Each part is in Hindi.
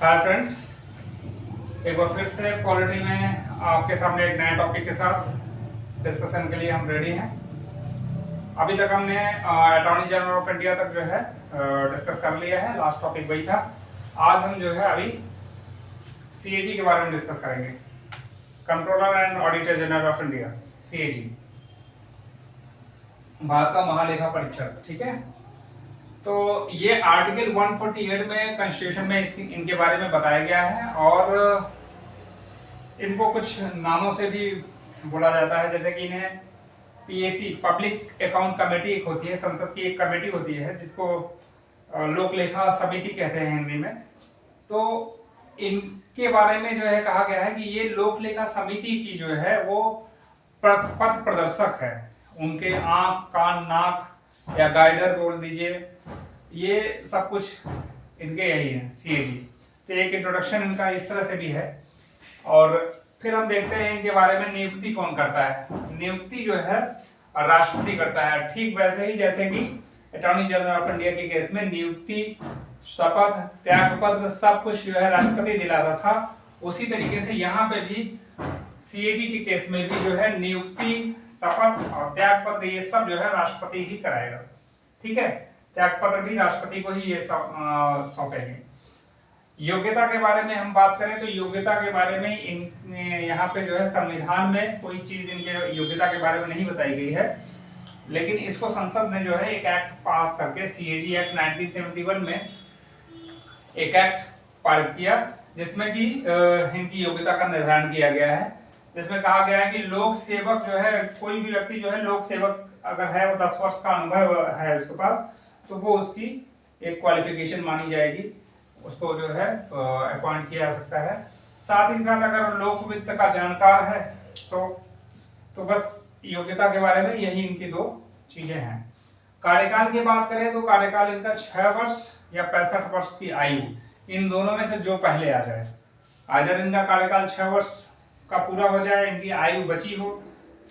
हाय फ्रेंड्स, एक बार फिर से पॉलिटी में आपके सामने एक नए टॉपिक के साथ डिस्कशन के लिए हम रेडी हैं। अभी तक हमने अटॉर्नी जनरल ऑफ इंडिया तक जो है डिस्कस कर लिया है। लास्ट टॉपिक वही था। आज हम जो है अभी सीएजी के बारे में डिस्कस करेंगे। Controller and auditor general of India, CAG, Bharat का महालेखा परीक्षक। ठीक है, तो ये आर्टिकल 148 में कॉन्स्टिट्यूशन में इनके बारे में बताया गया है और इनको कुछ नामों से भी बोला जाता है, जैसे कि इन्हें पीएसी, पब्लिक अकाउंट कमेटी एक होती है, संसद की एक कमेटी होती है जिसको लोक लेखा समिति कहते हैं हिंदी में। तो इनके बारे में जो है कहा गया है कि ये लोक लेखा समिति की जो है वो पथ प्रदर्शक है। उनके आंख, कान, नाक या गाइडर बोल दीजिए, ये सब कुछ इनके यही है, सीएजी। तो एक इंट्रोडक्शन इनका इस तरह से भी है और फिर हम देखते हैं इनके बारे में। नियुक्ति कौन करता है? नियुक्ति जो है राष्ट्रपति करता है, ठीक वैसे ही जैसे कि अटॉर्नी जनरल ऑफ इंडिया के केस में नियुक्ति, शपथ, त्यागपत्र सब कुछ जो है राष्ट्रपति दिलाता था। उसी तरीके से यहाँ पे भी सीएजी के केस में भी जो है नियुक्ति, शपथ और त्यागपत्र ये सब जो है राष्ट्रपति ही कराएगा। ठीक है, त्यागपत्र भी राष्ट्रपति को ही ये सौंपेंगे। योग्यता के बारे में हम बात करें तो योग्यता के बारे में इन यहाँ पे जो है संविधान में कोई चीज इनके योग्यता के बारे में नहीं बताई गई है, लेकिन इसको संसद ने जो है एक एक्ट पास करके, सीएजी एक्ट 1971 में एक एक्ट पारित किया जिसमें कि इनकी योग्यता का निर्धारण किया गया है। जिसमें कहा गया है कि लोक सेवक जो है, कोई भी व्यक्ति जो है लोक सेवक अगर है, वो 10 वर्ष का अनुभव है उसके पास, तो वो उसकी एक क्वालिफिकेशन मानी जाएगी, उसको जो है अपॉइंट किया जा सकता है। साथ ही साथ अगर लोक वित्त का जानकार है तो बस योग्यता के बारे में यही इनकी दो चीजें हैं। कार्यकाल की बात करें तो कार्यकाल इनका 6 वर्ष या 65 वर्ष की आयु, इन दोनों में से जो पहले आ जाए। अगर इनका कार्यकाल 6 वर्ष का पूरा हो जाए, इनकी आयु बची हो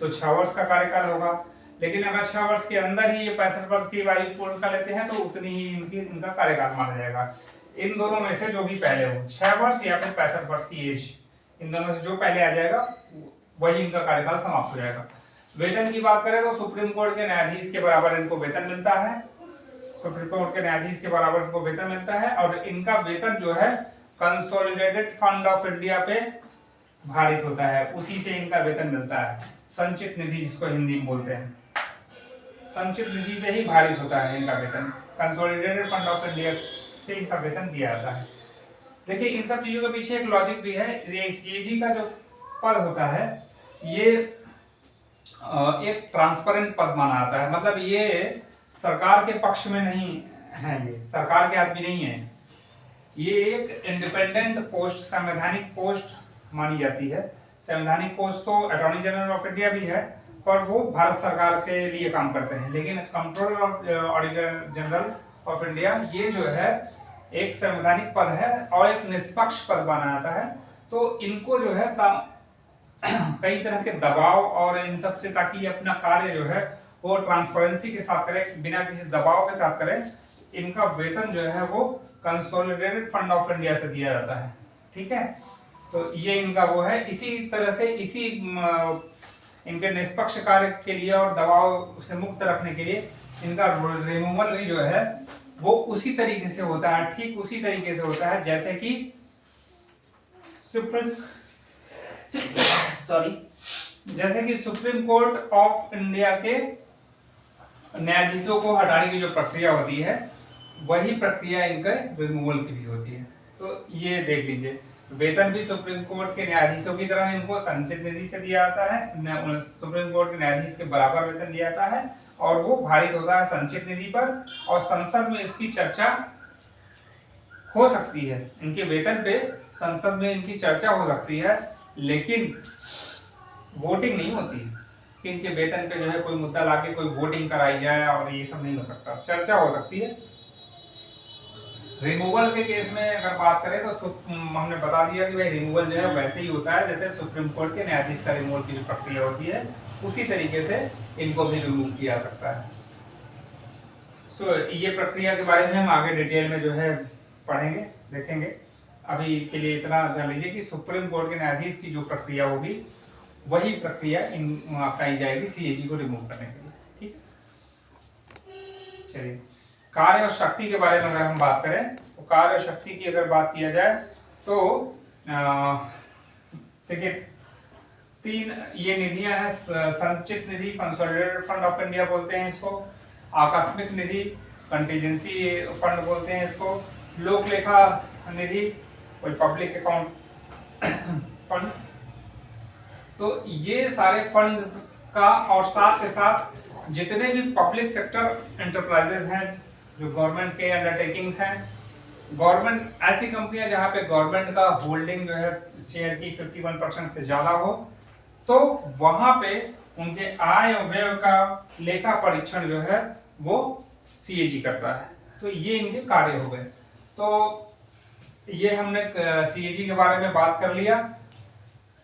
तो 6 वर्ष का कार्यकाल होगा, लेकिन अगर 6 वर्ष के अंदर ही ये 65 वर्ष की आयु पूर्ण कर लेते हैं तो उतनी ही इनका कार्यकाल माना जाएगा। इन दोनों में से जो भी पहले हो, 6 वर्ष या फिर 65 वर्ष की एज, इन दोनों में से जो पहले आ जाएगा वही इनका कार्यकाल समाप्त हो जाएगा। वेतन की बात करें तो सुप्रीम कोर्ट के न्यायाधीश के बराबर इनको वेतन मिलता है। सुप्रीम कोर्ट के न्यायाधीश के बराबर इनको वेतन मिलता है और इनका वेतन जो है कंसोलिडेटेड फंड ऑफ इंडिया पे भारित होता है, उसी से इनका वेतन मिलता है। संचित निधि जिसको हिंदी में बोलते हैं, संचित निधि पे ही भारित होता है इनका वेतन। कंसोलिडेटेड फंड ऑफ इंडिया से इनका वेतन दिया जाता है। देखिए, इन सब चीजों के पीछे एक लॉजिक भी है। ये सीएजी का जो पद होता है ये एक ट्रांसपेरेंट पद माना जाता है। मतलब ये सरकार के पक्ष में नहीं है, ये सरकार के आदमी नहीं है, ये एक इंडिपेंडेंट पोस्ट, संवैधानिक पोस्ट मानी जाती है। संवैधानिक पोस्ट तो अटॉर्नी जनरल ऑफ इंडिया भी है, पर वो भारत सरकार के लिए काम करते हैं। लेकिन controller of auditor general of India ये जो है एक संवैधानिक पद है और एक निष्पक्ष पद माना जाता है। तो इनको जो है कई तरह के दबाव और इन सब से, ताकि अपना कार्य जो है वो ट्रांसपेरेंसी के साथ करें, बिना किसी दबाव के साथ करें, इनका वेतन जो है वो कंसोलिडेटेड फंड ऑफ इंडिया से दिया जाता है। ठीक है, तो ये इनका वो है। इसी तरह से इसी इनके निष्पक्ष कार्य के लिए और दबाव से मुक्त रखने के लिए इनका रिमूवल भी जो है वो उसी तरीके से होता है, ठीक उसी तरीके से होता है जैसे कि सुप्रीम कोर्ट ऑफ इंडिया के न्यायाधीशों को हटाने की जो प्रक्रिया होती है, वही प्रक्रिया इनके रिमूवल की भी होती है। तो ये देख लीजिए, वेतन भी सुप्रीम कोर्ट के न्यायाधीशों की तरह इनको संचित निधि से दिया जाता है। सुप्रीम कोर्ट के न्यायाधीश के बराबर वेतन दिया जाता है और वो भारित होता है संचित निधि पर, और संसद में इसकी चर्चा हो सकती है। इनके वेतन पे संसद में इनकी चर्चा हो सकती है, लेकिन वोटिंग नहीं होती कि इनके वेतन पे जो है कोई मुद्दा लाके कोई वोटिंग कराई जाए, और ये सब नहीं हो सकता। चर्चा हो सकती है। रिमूवल के केस में अगर बात करें तो हमने बता दिया कि भाई रिमूवल जो है वैसे ही होता है जैसे सुप्रीम कोर्ट के न्यायाधीश का रिमूवल की जो प्रक्रिया होती है, उसी तरीके से इनको भी रिमूव किया जा सकता है। ये प्रक्रिया के बारे में हम आगे डिटेल में जो है पढ़ेंगे, देखेंगे। अभी के लिए इतना जान लीजिए कि सुप्रीम कोर्ट के न्यायाधीश की जो प्रक्रिया होगी वही प्रक्रिया अपनाई जाएगी सीएजी को रिमूव करने के लिए। ठीक है, चलिए कार्य और शक्ति के बारे में अगर हम बात करें तो कार्य और शक्ति की अगर बात किया जाए तो देखिए 3 ये निधियां हैं। संचित निधि, कंसोलिडेटेड फंड ऑफ इंडिया बोलते हैं इसको, आकस्मिक निधि, कंटीजेंसी फंड बोलते हैं इसको, लोक लेखा निधि, कोई पब्लिक अकाउंट फंड। तो ये सारे फंड्स का और साथ के साथ जितने भी पब्लिक सेक्टर एंटरप्राइजेस हैं जो गवर्नमेंट के अंडरटेकिंग्स हैं, गवर्नमेंट ऐसी कंपनियां जहां पे गवर्नमेंट का होल्डिंग जो है शेयर की 51% से ज्यादा हो, तो वहां पे उनके आय और व्यय का लेखा परीक्षण जो है वो सीएजी करता है। तो ये इनके कार्य हो गए। तो ये हमने सीएजी के बारे में बात कर लिया।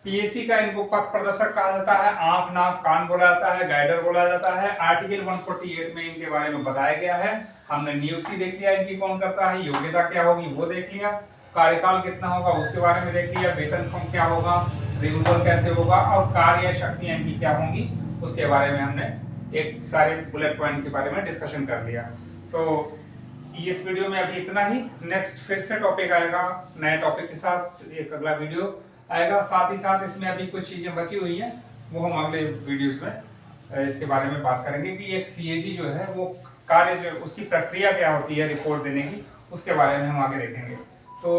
पीएसी का इनको पथ प्रदर्शक कहा जाता है, आंख नाक कान बोला जाता है, गाइडर बोला जाता है। आर्टिकल 148 में इनके बारे में बताया गया है। हमने नियुक्ति देख लिया इनकी कौन करता है, योग्यता क्या होगी वो देख लिया, कार्यकाल कितना होगा उसके बारे में देख लिया, वेतन कम क्या होगा, रिमूवल कैसे होगा और कार्य शक्तियां इनकी क्या होंगी उसके बारे में हमने एक सारे बुलेट पॉइंट के बारे में डिस्कशन कर लिया। तो इस वीडियो में अभी इतना ही। नेक्स्ट फिर से टॉपिक आएगा, नए टॉपिक के साथ एक अगला वीडियो आएगा। साथ ही साथ इसमें अभी कुछ चीजें बची हुई हैं वो हम अगले वीडियोस में इसके बारे में बात करेंगे कि एक सीएजी जो है वो कार्य जो उसकी प्रक्रिया क्या होती है रिपोर्ट देने की, उसके बारे में हम आगे देखेंगे।